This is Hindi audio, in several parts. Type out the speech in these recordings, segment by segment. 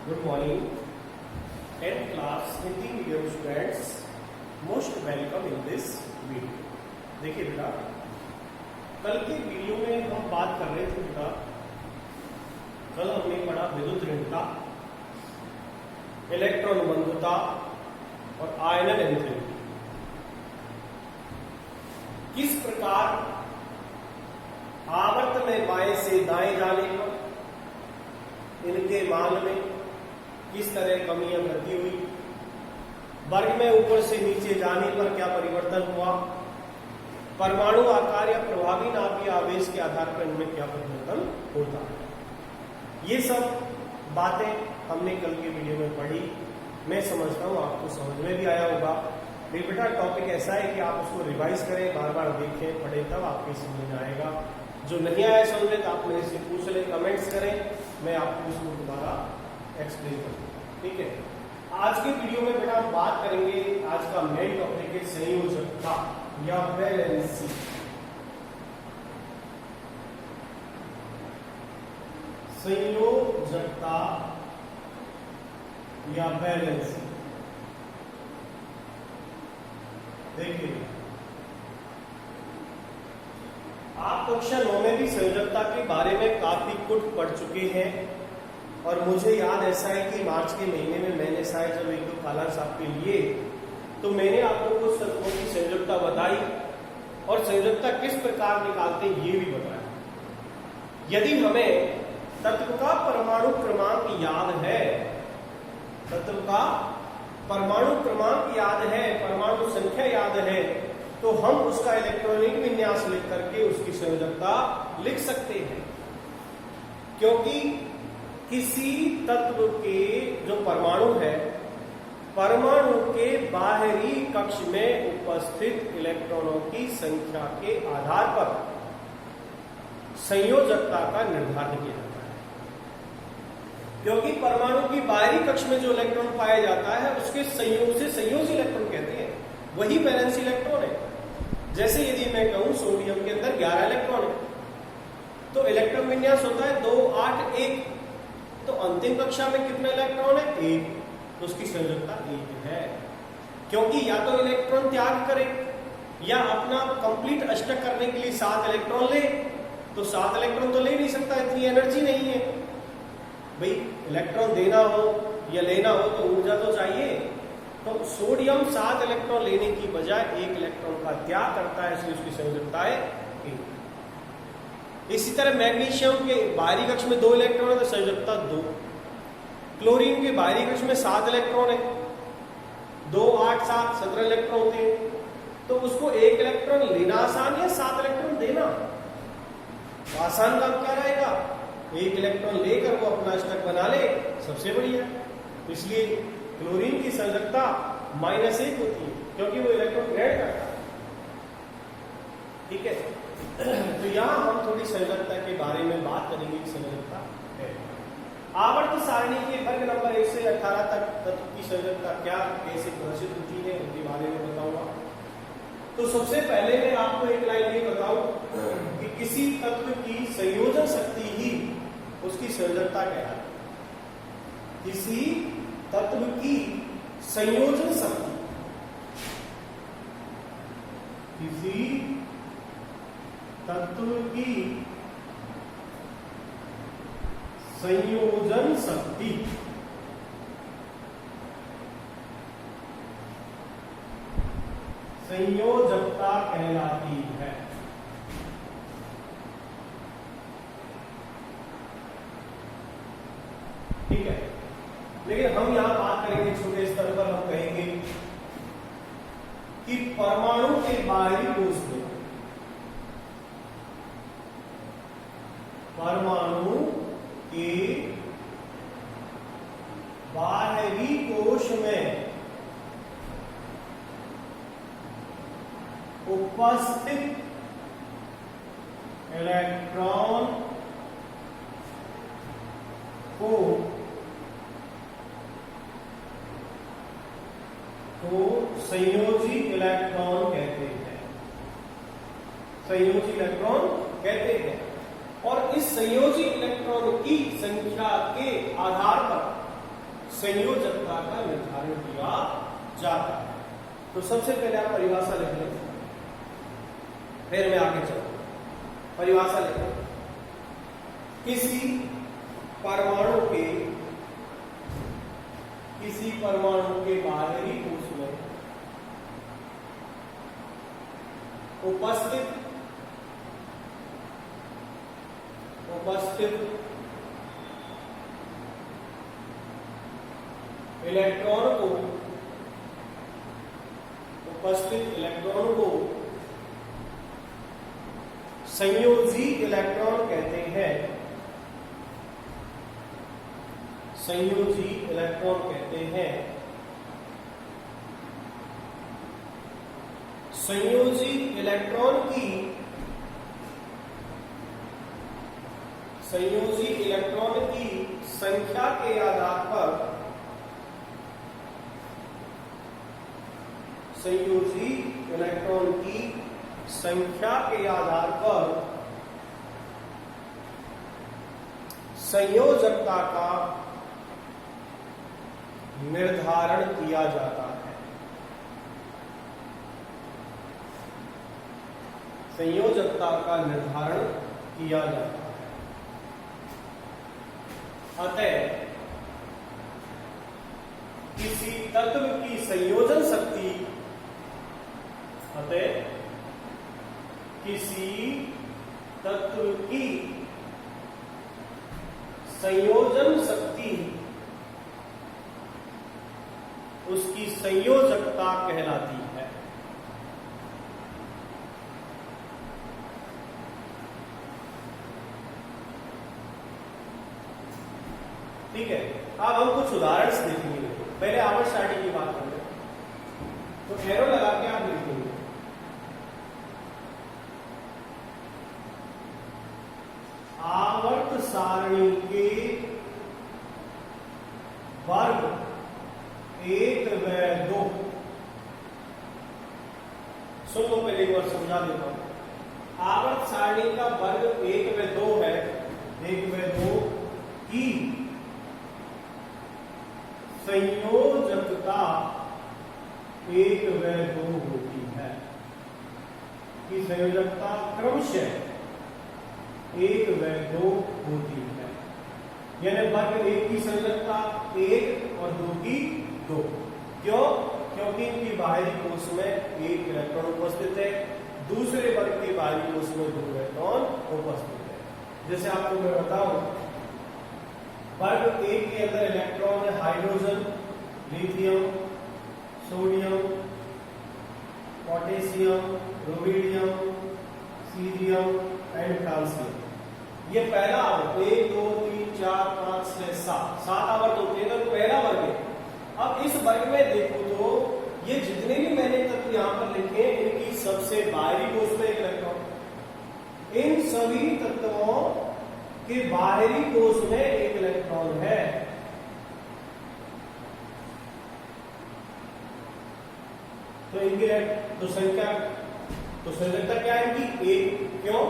Good morning, 10th class Hindi medium students, most welcome in this video. देखिए बेटा, कल के वीडियो में हम बात कर रहे थे बेटा, कल हमने पढ़ा विद्युत ऋणता, इलेक्ट्रॉन बंधुता और आयनन एंथैल्पी। किस प्रकार आवर्त में बाएं से दाएं जाने पर इनके मान में किस तरह कमियां वृद्धि हुई, वर्ग में ऊपर से नीचे जाने पर क्या परिवर्तन हुआ, परमाणु आकार या प्रभावी नाभिकीय आवेश के आधार पर इनमें क्या परिवर्तन होता है। ये सब बातें हमने कल के वीडियो में पढ़ी। मैं समझता हूँ आपको समझ में भी आया होगा। बेटा टॉपिक ऐसा है कि आप उसको रिवाइज करें, बार बार देखें, पढ़ें, तब आपके समझ में आएगा। जो नहीं आया समझ में तो आप मेरे से पूछ लें, कमेंट्स करें, मैं आपको इसको दोबारा एक्सप्लेन करूंगा। ठीक है, आज के वीडियो में बेटा हम बात करेंगे, आज का मेन टॉपिक है संयोजकता या वैलेंसी। संयोजकता या वैलेंसी। देखिए, आप कक्षा 9 में भी संयोजकता के बारे में काफी कुछ पढ़ चुके हैं और मुझे याद ऐसा है कि मार्च के महीने में मैंने शायद जब एक दो कलर्स आपके लिए तो मैंने आपको कुछ तत्वों की संयोजकता बताई और संयोजकता किस प्रकार निकालते हैं ये भी बताया। यदि हमें तत्व का परमाणु क्रमांक याद है, तत्व का परमाणु क्रमांक याद है, परमाणु संख्या याद है, तो हम उसका इलेक्ट्रॉनिक विन्यास लिख करके उसकी संयोजकता लिख सकते हैं। क्योंकि किसी तत्व के जो परमाणु है, परमाणु के बाहरी कक्ष में उपस्थित इलेक्ट्रॉनों की संख्या के आधार पर संयोजकता का निर्धारण किया जाता है। क्योंकि परमाणु की बाहरी कक्ष में जो इलेक्ट्रॉन पाया जाता है उसके संयोग से संयोजी इलेक्ट्रॉन कहते हैं, वही वैलेंसी इलेक्ट्रॉन है। जैसे यदि मैं कहूं सोडियम के अंदर 11 इलेक्ट्रॉन है तो इलेक्ट्रॉन विन्यास होता है 2, 8, 1। तो अंतिम कक्षा में कितने इलेक्ट्रॉन है? 1। तो उसकी संयोजकता 1 है। क्योंकि या तो इलेक्ट्रॉन त्याग करे या अपना कंप्लीट अष्टक करने के लिए 7 इलेक्ट्रॉन ले, तो 7 इलेक्ट्रॉन तो ले नहीं सकता, इतनी एनर्जी नहीं है। भाई इलेक्ट्रॉन देना हो या लेना हो तो ऊर्जा तो चाहिए। तो सोडियम 7 इलेक्ट्रॉन लेने की बजाय 1 इलेक्ट्रॉन का त्याग करता है, इसलिए उसकी संयोजकता है 1। इसी तरह मैग्नीशियम के बाहरी कक्ष में 2 इलेक्ट्रॉन है तो संयोजकता 2। क्लोरीन के बाहरी कक्ष में 7 इलेक्ट्रॉन है, 2, 8, 7, 17 इलेक्ट्रॉन होते हैं। तो उसको 1 इलेक्ट्रॉन लेना आसान या 7 इलेक्ट्रॉन देना? तो आसान काम क्या रहेगा? 1 इलेक्ट्रॉन लेकर वो अपना अष्टक बना ले, सबसे बढ़िया। इसलिए क्लोरीन की संयोजकता -1 होती है क्योंकि वो इलेक्ट्रॉन ग्रहण करता है। ठीक है, तो यहां हम थोड़ी संयोजकता के बारे में बात करेंगे। संयोजकता है आवर्त सारणी के वर्ग नंबर 1 से 18 तक तत्व की संयोजकता क्या कैसे प्रदर्शित होती है उनके बारे में बताऊंगा। तो सबसे पहले मैं आपको एक लाइन ये बताऊं कि किसी तत्व की संयोजन शक्ति ही उसकी संयोजकता कहलाती है। किसी तत्व की संयोजन शक्ति, किसी तत्व की संयोजन शक्ति संयोजकता कहलाती है। ठीक है, लेकिन हम यहां बात करेंगे छोटे स्तर पर। हम कहेंगे कि परमाणु के बाहरी कोश में, परमाणु के बाहरी कोश में उपस्थित इलेक्ट्रॉन को संयोजी इलेक्ट्रॉन कहते हैं। संयोजी इलेक्ट्रॉन कहते हैं। और इस संयोजी इलेक्ट्रॉन की संख्या के आधार पर संयोजकता का निर्धारण किया जाता है। तो सबसे पहले आप परिभाषा लिख लें, फिर मैं आगे चलूं। परिभाषा लिख लें, किसी परमाणु के बाहरी कोश में उपस्थित इलेक्ट्रॉन को संयोजी इलेक्ट्रॉन कहते हैं। संयोजी इलेक्ट्रॉन कहते हैं। संयोजी इलेक्ट्रॉन की संख्या के आधार पर संयोजी इलेक्ट्रॉन की संख्या के आधार पर संयोजकता का निर्धारण किया जाता है। संयोजकता का निर्धारण किया जाता है। अतः किसी तत्व की संयोजन शक्ति किसी तत्व की संयोजन शक्ति उसकी संयोजकता कहलाती है। ठीक है, अब हम कुछ उदाहरण से देखेंगे। पहले आवर्त सारणी की बात करें तो एरो लगा के आप लिखेंगे आवर्त सारणी के वर्ग 1 व 2। सुन लो, पहले एक बार समझा देता हूं। आवर्त सारणी का वर्ग 1 व 2 है। 1 व 2 की संयोजकता 1 व 2 होती है। की संयोजकता क्रमशः 1 व 2 होती है। यानी वर्ग 1 की संयोजकता 1 और 2 की 2। क्यों? क्योंकि इनकी बाहरी कोश में 1 इलेक्ट्रॉन उपस्थित है, दूसरे वर्ग के बाहरी कोश में 2 इलेक्ट्रॉन उपस्थित है। जैसे आपको मैं बताऊं, वर्ग 1 के अंदर इलेक्ट्रॉन है hydrogen, lithium, sodium, potassium, rubidium, cerium and calcium. ये पहला आवर्त 1 2 3 4 5 6 7 आवर्त होते हैं। तो पहला वर्ग है। अब इस वर्ग में देखो तो ये जितने भी मैंने तत्व यहां पर लिखे इनकी सबसे बाहरी कोश में 1 इलेक्ट्रॉन। इन सभी तत्वों के बाहरी कोश में 1 इलेक्ट्रॉन है। तो इनकी संयोजकता क्या है इनकी? 1। क्यों?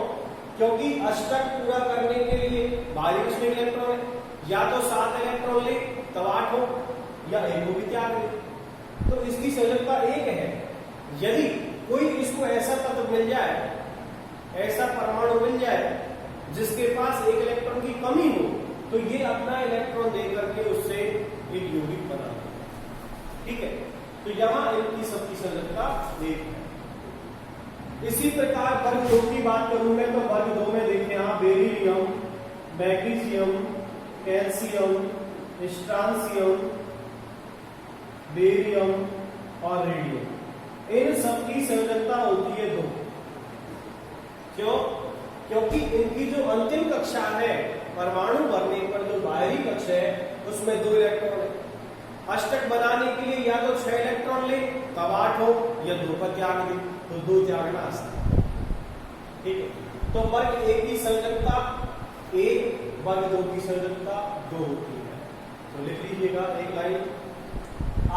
क्योंकि अष्टक पूरा करने के लिए बाहरी कोश में इलेक्ट्रॉन है। या तो 7 इलेक्ट्रॉन ले तब 8 हो, या 1 को भी त्याग दे, तो इसकी संयोजकता 1 है। यदि कोई इसको ऐसा तत्व मिल जाए, ऐसा परमाणु मिल जाए जिसके पास 1 इलेक्ट्रॉन की कमी हो, तो ये अपना इलेक्ट्रॉन दे करके उससे एक यौगिक बना देगा। ठीक है, तो यहां इनकी सबकी संयोजकता 1 है। इसी प्रकार वर्ग 2 की बात करूं मैं तो वर्ग 2 में देखें यहां beryllium, magnesium, calcium, strontium, barium और रेडियम। इन सबकी संयोजकता होती है 2। क्यों? क्योंकि इनकी जो अंतिम कक्षा है, परमाणु बनने पर जो बाहरी कक्षा है उसमें 2 इलेक्ट्रॉन है। अष्टक बनाने के लिए या तो 6 इलेक्ट्रॉन ले तब 8 हो, या 2 का त्याग दे तो 2 त्यागना आसान। ठीक है, तो वर्ग 1 की संयोजकता 1, वर्ग 2 की संयोजकता 2 होती है। तो लिख लीजिएगा एक लाइन,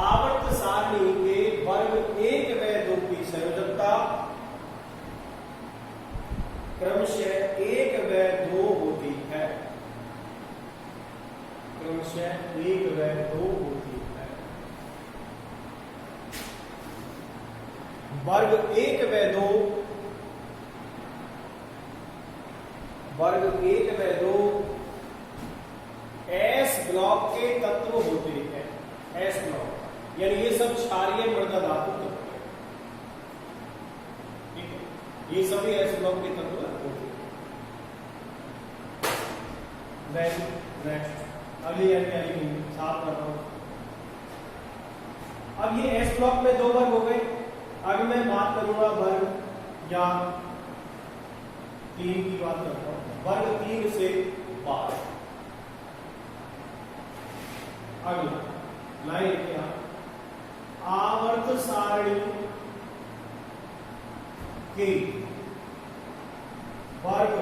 आवर्त सारणी के वर्ग 1 व 2 की संयोजकता क्रमशः 1 व 2 होती है। क्रमशः 1 व 2 वर्ग 1 व 2 एस ब्लॉक के तत्व होते हैं। एस ब्लॉक यानी ये सब क्षारीय मृदा धातु तत्व है, ठीक है, ये सभी एस ब्लॉक के तत्व होते हैं। नेक्स्ट अगली एल्कीन साफ करता हूं। अब ये एस ब्लॉक में 2 वर्ग हो गए। अब मैं बात करूंगा वर्ग या 3 की बात करता हूं। वर्ग 3 से 12। अगला लाइन क्या, आवर्त सारणी के वर्ग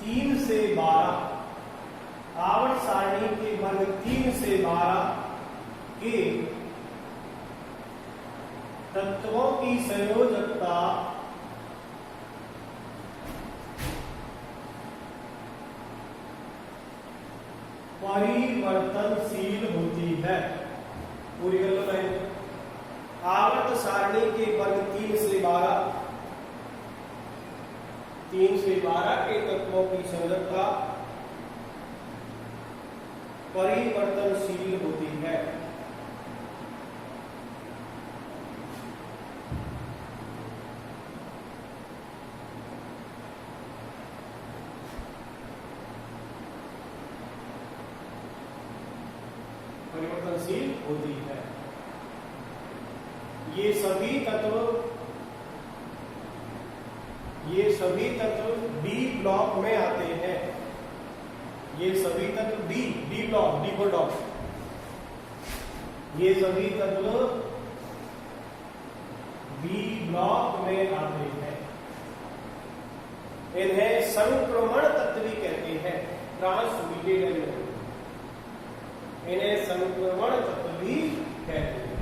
3 से 12, आवर्त सारणी के वर्ग 3 से 12 के तत्वों की संयोजकता परिवर्तनशील होती है। पूरी कर लो लाइन। आवर्त सारणी के वर्ग 3 से 12 के तत्वों की संयोजकता परिवर्तनशील होती है। परिवर्तनशील होती है। ये सभी तत्व डी ब्लॉक में आते हैं। ये सभी तत्व D block, D for dog. ये सभी तत्व बी ब्लॉक में आते हैं। इन्हें संक्रमण तत्व भी कहते हैं, ट्रांसमिटेड एलिमेंट। इन्हें संक्रमण तत्व भी कहते हैं।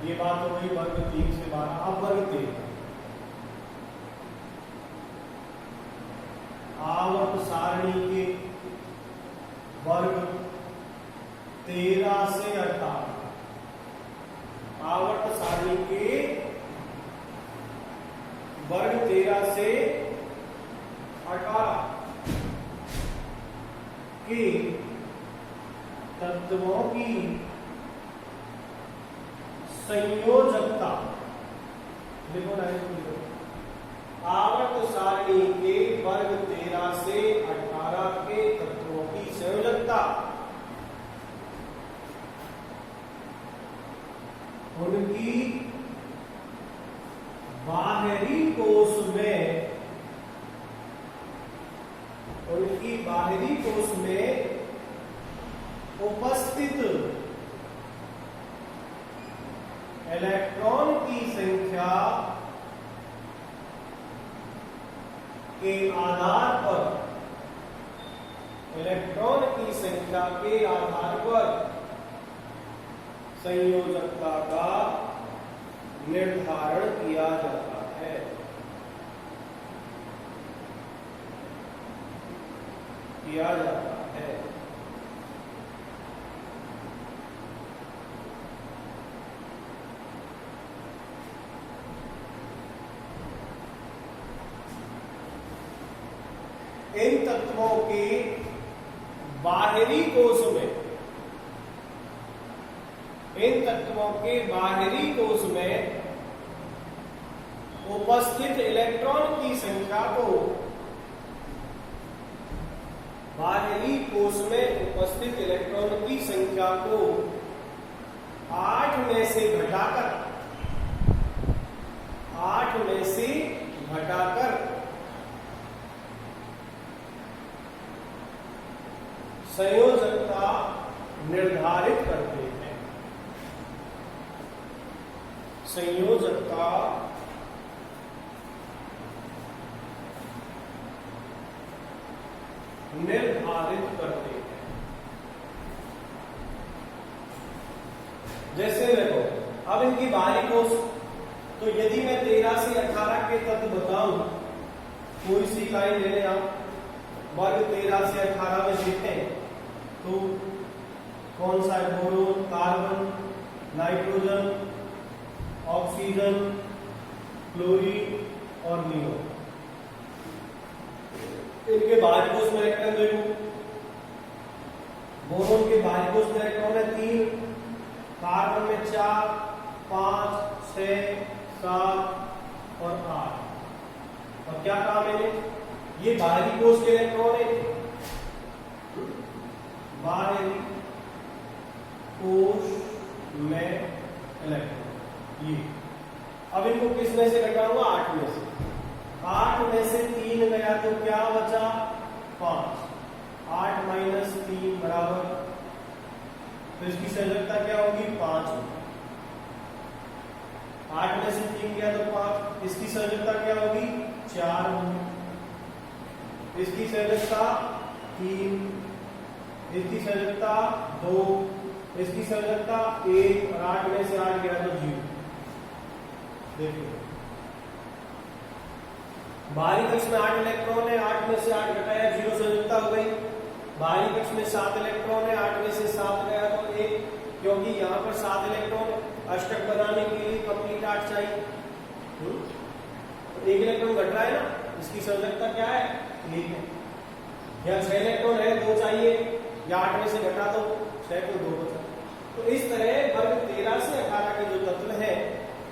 ये बात हो गई वर्ग 3 से 12। अब वर्ग 13, आवर्त सारणी के वर्ग 13 से 18। आवर्त सारणी के वर्ग 13 से 18 के तत्वों की संयोजकता, देखो ना, आवर्त सारणी के वर्ग 13 से 18 के तत्वों की संयोजकता उनकी बाहरी कोश में उपस्थित इलेक्ट्रॉन की संख्या के आधार पर संयोजकता का निर्धारण किया जाता है। इन तत्वों के बाहरी कोश में उपस्थित इलेक्ट्रॉन की संख्या को 8 में से घटाकर संयोजकता निर्धारित करते हैं। जैसे देखो, अब इनकी बाहरी कोश, तो यदि मैं 13 से 18 के तत्व बताऊं, कोई सी लाइन ले लें आप, वर्ग 13 से 18 में देखें तो कौन सा है? Boron, carbon, nitrogen, oxygen, chlorine और नियोन। इनके बाहरी कोष में इलेक्ट्रॉन देखो, बोरोन के बाहरी कोष में इलेक्ट्रॉन है 3, कार्बन में 4, 5, 6, 7 और 8। और क्या काम है? ये बाहरी कोष के इलेक्ट्रॉन है, बाहरी कोष में इलेक्ट्रॉन ये। अब इनको किस में से घटाऊंगा? 8 में से। 8 में से 3 गया तो क्या बचा? 5। 8 माइनस 3 बराबर, तो इसकी संयोजकता क्या होगी? 5 होगी। 8 में से 3 गया तो 5, इसकी संयोजकता क्या होगी? 4 होगी। इसकी संयोजकता 3, इसकी संयोजकता 2, इसकी संयोजकता 1 और 8 में से 8 गया तो 0। देखिए बाहरी कक्ष में 8 इलेक्ट्रॉन है, 8 में से 8 घटाया 0 संयोजकता हो गई। बाहरी कक्ष में 7 इलेक्ट्रॉन है, 8 में से 7 गया तो 1, क्योंकि यहाँ पर 7 इलेक्ट्रॉन अष्टक बनाने के लिए कंप्लीट 8 चाहिए। तो 1 इलेक्ट्रॉन घट रहा है ना, इसकी संयोजकता क्या है? 1 है। या 6 इलेक्ट्रॉन है, 2 चाहिए, या 8 में से घटा दो 6 को 2 बचा। तो इस तरह वर्ग 13 से 18 के जो तत्व है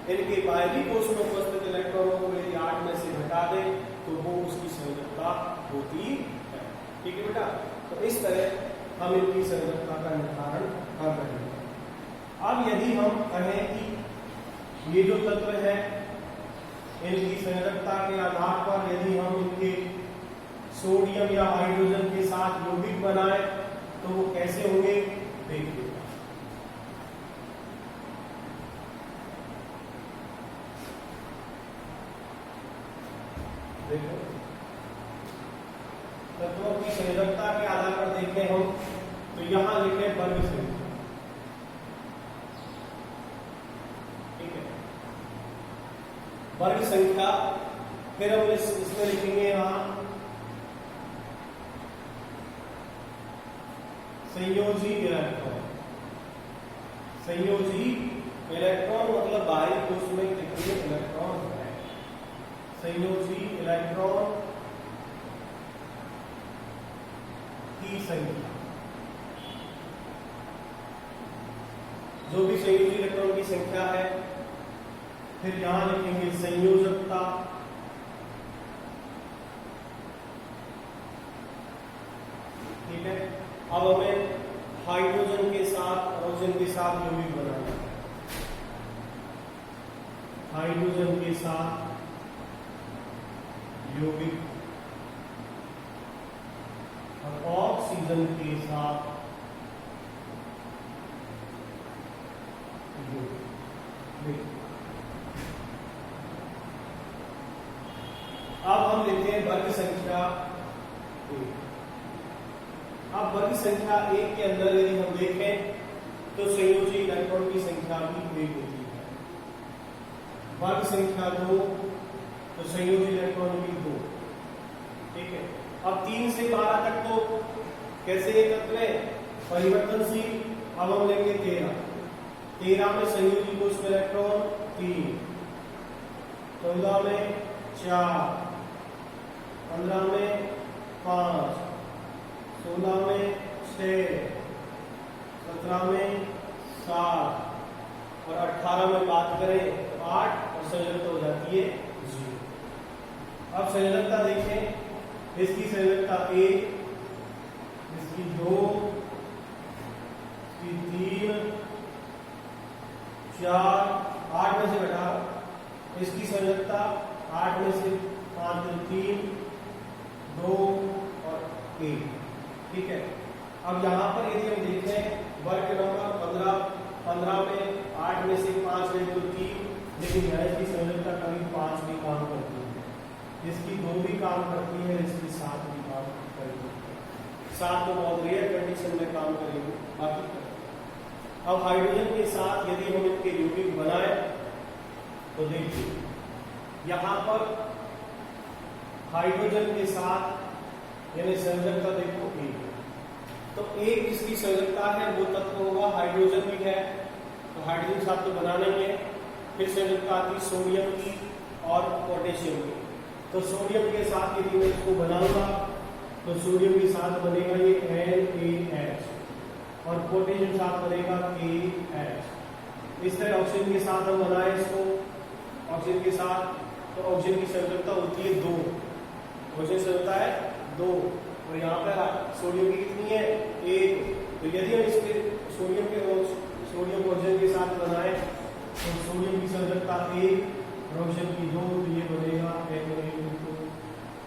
इनके बाहरी कोष में उपस्थित इलेक्ट्रॉनों को यदि 8 में से घटा दे तो वो उसकी संयोजकता होती है। ठीक है बेटा, तो इस तरह हम इनकी संयोजकता का निर्धारण कर रहे हैं। अब यदि हम कहें कि ये जो तत्व है इनकी संयोजकता के आधार पर यदि हम इनके सोडियम या हाइड्रोजन के साथ यौगिक बनाए तो वो कैसे होंगे? देखिए देखो तत्वों की संयोजकता के आधार पर देखें हम तो यहां लिखे वर्ग संख्या। ठीक है, वर्ग संख्या। फिर हम इसमें लिखेंगे यहां संयोजी इलेक्ट्रॉन। संयोजी इलेक्ट्रॉन मतलब बाहरी कोष में कितने इलेक्ट्रॉन है। संयोजी इलेक्ट्रॉन की संख्या, जो भी संयोजी इलेक्ट्रॉन की संख्या है। फिर यहां लिखेंगे संयोजकता। ठीक है, अब हमें हाइड्रोजन के साथ ऑक्सीजन के साथ यौगिक बनाना है। हाइड्रोजन के साथ यौगिक और ऑक्सीजन के साथ यौगिक। अब हम लेते हैं वर्ग संख्या 1। अब वर्ग संख्या 1 के अंदर यदि हम देखें तो संयोजी इलेक्ट्रॉन की संख्या भी 1 होती है। वर्ग संख्या 2 तो संयोजी इलेक्ट्रॉन की 2। ठीक है, अब 3 से 12 तक तो कैसे ये तत्व है? परिवर्तनशील। अब हम लेंगे 13। 13 में संयोजी कोष में इलेक्ट्रॉन 3, 14 में 4, 15 में 5, 16 में 6, 17 में 7 और 18 में बात करें 8 और संयोजकता हो जाती है 0। अब संयोजकता देखें, इसकी संयोजकता 1, इसकी 2, इसकी 3, 4, 8 में से घटा इसकी संयोजकता 8 में से 5 में 3, 2 और 1। ठीक है, अब यहाँ पर यदि हम देखें वर्ग नंबर 15 में 8 में से 5 गए तो 3, लेकिन यहाँ इसकी संयोजकता कभी 5 भी काम करती है, इसकी 2 भी काम करती है, इसकी 7 भी काम करती है। 7 तो बहुत रेयर कंडीशन में काम करेगी, बाकी अब हाइड्रोजन के साथ यदि हम इनके यौगिक बनाए तो देखिए यहाँ पर हाइड्रोजन के साथ यानी संयोजकता देखो एक, तो एक इसकी संयोजकता है वो तत्व होगा, हाइड्रोजन भी है तो हाइड्रोजन साथ तो बनाना ही है। फिर संयोजकता आती सोडियम की और पोटेशियम की, तो सोडियम के साथ यदि मैं इसको बनाऊंगा तो सोडियम के साथ बनेगा ये NaH और पोटेशियम साथ बनेगा KH। इस तरह ऑक्सीजन के साथ हम बनाए इसको, ऑक्सीजन के साथ, तो ऑक्सीजन की संयोजकता होती है 2, ऑक्सीजन संयोजकता है 2 और यहाँ पर सोडियम की कितनी है 1। तो यदि हम इसके सोडियम को ऑक्सीजन के साथ बनाए तो सोडियम की संयोजकता 1 और ऑक्सीजन की 2, तो ये बनेगा Na2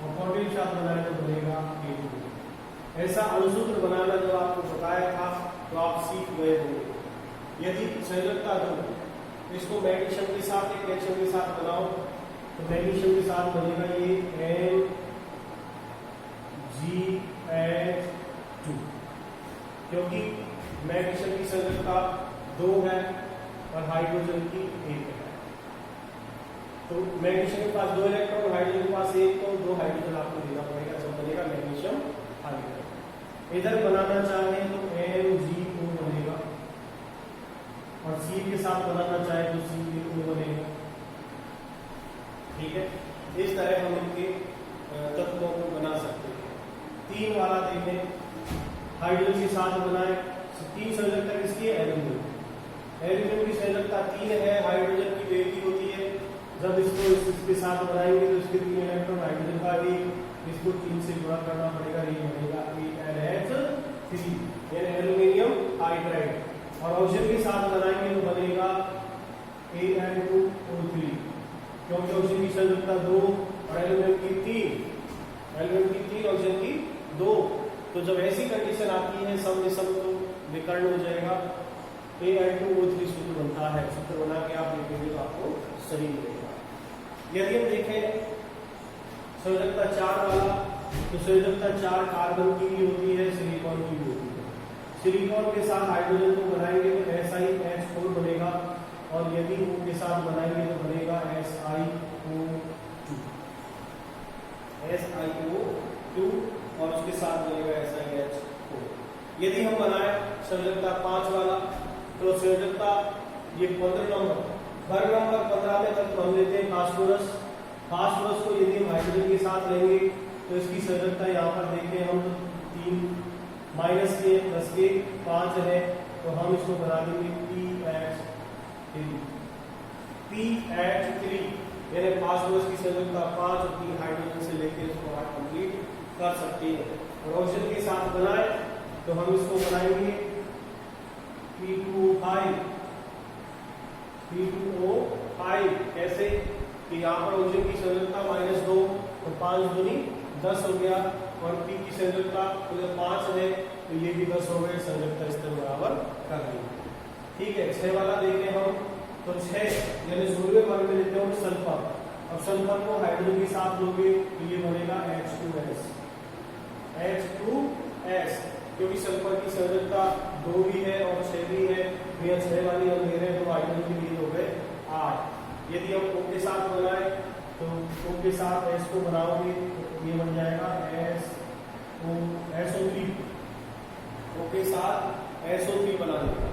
और पोटेशियम के साथ बनाए तो बनेगा A2। ऐसा अणुसूत्र बनाना जो आपको बताया था तो आप सीख गए होंगे। यदि संयोजकता 2 इसको मैग्नीशियम के साथ एक कैल्शियम के साथ बनाओ तो मैग्नीशियम के साथ बनेगा ये MgH2, क्योंकि मैग्नीशियम की संयोजकता 2 है और हाइड्रोजन की 1 है। तो मैग्नीशियम के पास 2 इलेक्ट्रॉन, हाइड्रोजन के पास 1, तो 2 हाइड्रोजन आपको देना पड़ेगा, जब बनेगा मैग्नीशियम हाइड्रोजन। इधर बनाना चाहे तो MgO बनेगा और C के साथ बनाना चाहे तो CaO बनेगा। ठीक है, इस तरह हम इनके तत्वों को बना सकते हैं। 3 वाला देखें, हाइड्रोजन के साथ बनाए, 3 संयोजकता किसकी है एल्यूमिनियम। एल्यूमिनियम की संयोजकता 3 है, हाइड्रोजन की 1 की होती है। जब इसको इसके साथ बनाएंगे तो इसके 3 इलेक्ट्रॉन, हाइड्रोजन का भी इसको 3 से गुणा करना पड़ेगा, ये बनेगा AlH3 यानी एल्यूमिनियम हाइड्राइड। और ऑक्सीजन के साथ बनाएंगे तो बनेगा Al2O3, क्योंकि ऑक्सीजन की संयोजकता 2 और एल्यूमिनियम की 3, एल्यूमिनियम की 3 ऑक्सीजन की 2। तो जब ऐसी कंडीशन आती है सम विषम तो विकर्ण हो जाएगा, Al2O3 सूत्र बनता है। सूत्र बना के आप लिखेंगे तो आपको सही मिलेगा। यदि हम देखें संयोजकता 4 वाला, तो संयोजकता 4 कार्बन की भी होती है, सिलिकॉन की भी होती है। सिलिकॉन के साथ हाइड्रोजन को बनाएंगे तो SiH4 बनेगा और यदि O के साथ बनाएंगे तो बनेगा SiO2 और उसके साथ बनेगा SiH4। यदि हम बनाए संयोजकता 5 वाला, तो संयोजकता ये 15 नंबर, वर्ग नंबर 15 में तक हम लेते हैं फास्फोरस। फास्फोरस को यदि हम हाइड्रोजन के साथ लेंगे तो इसकी संयोजकता यहाँ पर देखें हम तो 3 माइनस के प्लस के 5 है, तो हम इसको बना देंगे PH3 यानी फास्फोरस की संयोजकता 5 और 3 हाइड्रोजन से लेकर इसको आप कंप्लीट कर सकते हैं। और ऑक्सीजन के साथ बनाए तो हम इसको बनाएंगे P2O5। कैसे कि यहाँ पर ऑक्सीजन की संयोजकता -2 तो 5 दूनी 10 हो गया और P की संयोजकता 5 है तो ये भी 10 हो गए, संयोजकता इस तरह बराबर कर देंगे। ठीक है, 6 वाला देखें हम तो 6 यानी 16वें वर्ग में लेते हैं सल्फर, और सल्फर को हाइड्रोजन के साथ लोगे तो ये बनेगा H2S, क्योंकि सल्फर की संयोजकता 2 भी है और 6 भी है, तो यह 6 वाली हम ले रहे हैं तो हाइड्रोजन के लिए हो गए 8। यदि हम O के साथ बनाए तो O के साथ S को बनाओगे तो ये बन जाएगा SO3, O के साथ SO3 बना देगा।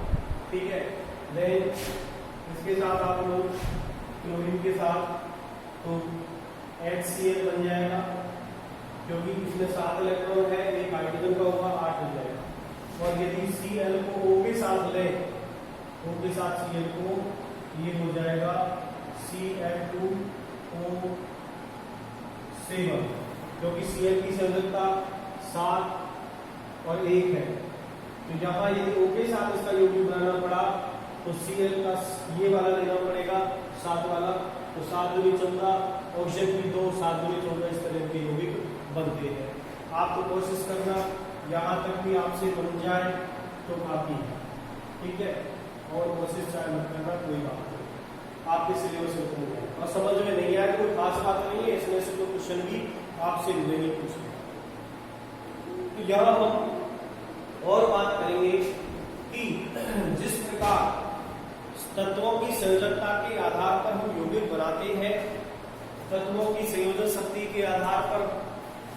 ठीक है, देन इसके साथ आप लोग क्लोरीन के साथ तो HCl बन जाएगा, क्योंकि इसमें 7 इलेक्ट्रॉन है, एक हाइड्रोजन का होगा 8 हो जाएगा। और यदि Cl को O के साथ ले, O के साथ Cl को, ये हो जाएगा Cl2O7, क्योंकि Cl की संयोजकता 7 और 1 है। तो यहाँ यदि O के साथ इसका यौगिक बनाना पड़ा तो Cl का ये वाला लेना पड़ेगा 7 वाला, तो 7 दूनी 14, ऑक्सीजन की 2, 7 दूनी 14, इस तरह के यौगिक बनते हैं। आपको कोशिश करना यहाँ तक भी आपसे बन जाए तो काफी है। ठीक है, और कोशिश चाहे मत करना, कोई बात नहीं, आपके सिलेबस में हो जाए। और समझ में नहीं आया कोई खास बात नहीं है, इसमें से कोई क्वेश्चन भी आपसे नहीं पूछे। तो यहाँ हम और बात करेंगे कि जिस प्रकार तत्वों की संयोजकता के आधार पर हम यौगिक बनाते हैं, तत्वों की संयोजन शक्ति के आधार पर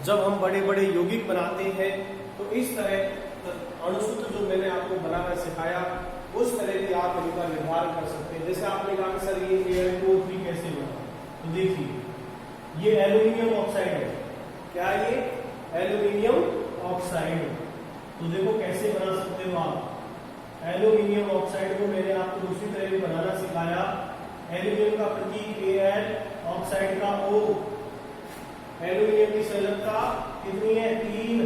जब हम बड़े बड़े यौगिक बनाते हैं तो इस तरह अणुसूत्र जो मैंने आपको बनाना सिखाया उस तरह की आप इनका निर्धारण कर सकते हैं। जैसे आपने कहा कि सर ये Al2O3 कैसे बना, तो देखिए ये एल्यूमिनियम ऑक्साइड है। क्या ये एल्यूमिनियम ऑक्साइड, तो देखो कैसे बना सकते हो आप। एल्यूमिनियम ऑक्साइड को मैंने आपको दूसरी तरह भी बनाना सिखाया। एल्यूमिनियम का प्रतीक Al, ऑक्साइड का O, एल्यूमिनियम की संयोजकता कितनी है 3,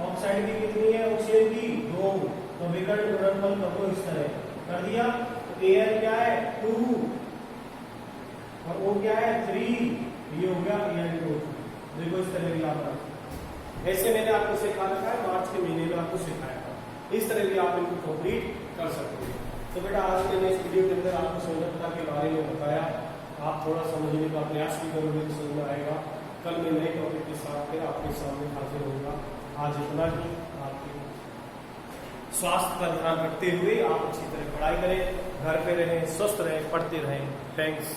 ऑक्साइड की कितनी है ऑक्सीजन की 2, तो विकर्ण गुणनफल करो इस तरह कर दिया। तो Al क्या है 2 और O क्या है 3, ये हो गया Al2। देखो इस तरह भी आप ऐसे मैंने आपको सिखा रखा है, मार्च के महीने में आपको सिखाया था, इस तरह भी आप इनको कंप्लीट कर सकते हैं। तो बेटा आज मैंने इस वीडियो के अंदर आपको संयोजकता के बारे में बताया, आप थोड़ा समझने का प्रयास भी करोगे तो समझ में आएगा। कल मैं नए टॉपिक के साथ फिर आपके सामने हाजिर होगा। आज इतना ही, आपके स्वास्थ्य का ध्यान रखते हुए आप अच्छी तरह पढ़ाई करें, घर पे रहें, स्वस्थ रहें, पढ़ते रहें। थैंक्स।